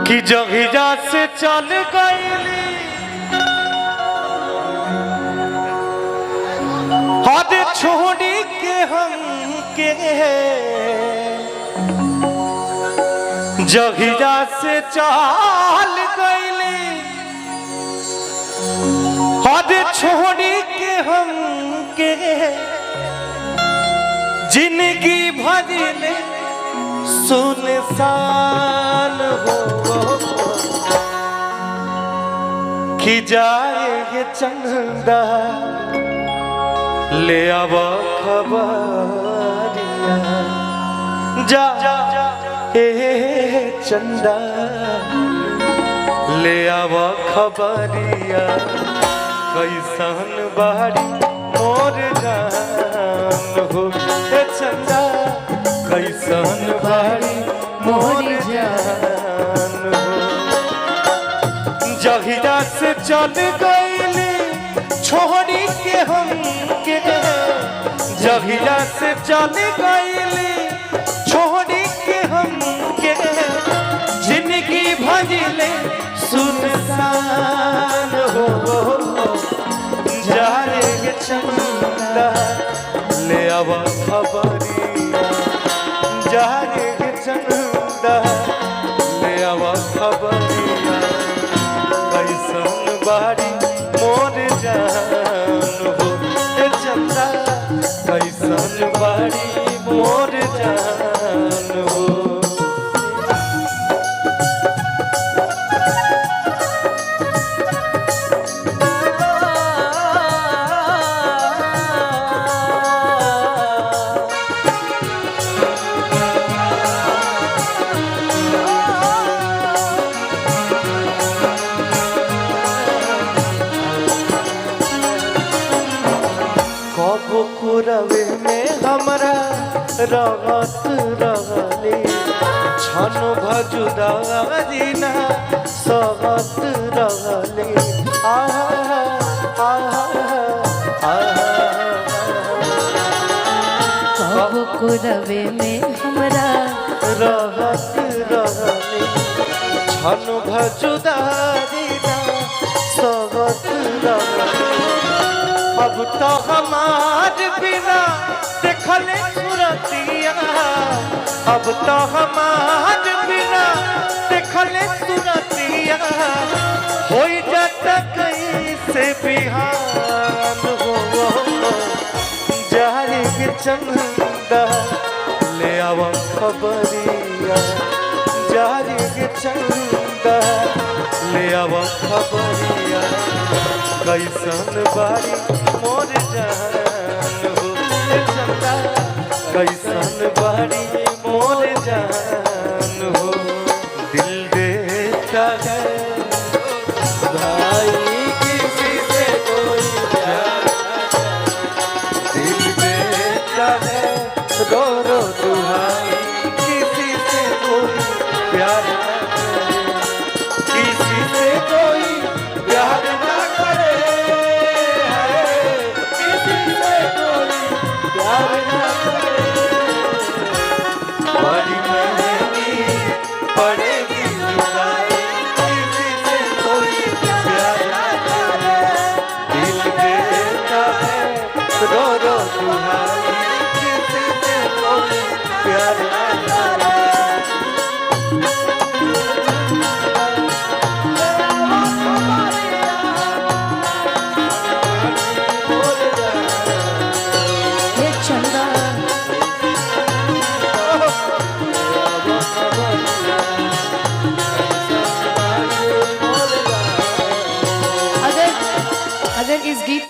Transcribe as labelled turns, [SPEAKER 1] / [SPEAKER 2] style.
[SPEAKER 1] कि जहिया से चल गईली हद छोड़ी के हम के जहिया से चल गईली हद छोड़ी के हम के जिंदगी भरले सुनसान हो कि जाए चंदा ले अब खबरिया जा चंदा ले अब खबरिया कैसन बारी मोर जान हो चंदा कैसन बारी मोर जान हो जहिया से चल गईली छोड़ी के हम के जहिया से चल गईली छोड़ी के हम के जिंदगी भजले सुनसान हो जाए चंदा ले अब खबरिया जाए चंदा ले अब खबरिया कैसन बारी मोर जान हो चंदा कैसन बारी मोर जान हो रवे में हमरा रहत रहले छन भजुदा दीना सहत रहले
[SPEAKER 2] कब रवे में हमरा
[SPEAKER 1] रहत रहले छन भजुदा दीना सहत रहले अब तो हमार बिना देखले सुरतिया अब तो हमार बिना देखले सुरतिया हो जाता कैसे बिहान हो जाए के चंदा ले अब खबरिया जाए के चंदा ले अब खबरिया कैसन बारी मोर जान हो चंदा कैसन बारी मोर जान हो दिल देता है भाई किसी से कोई प्यार दिल देता है रो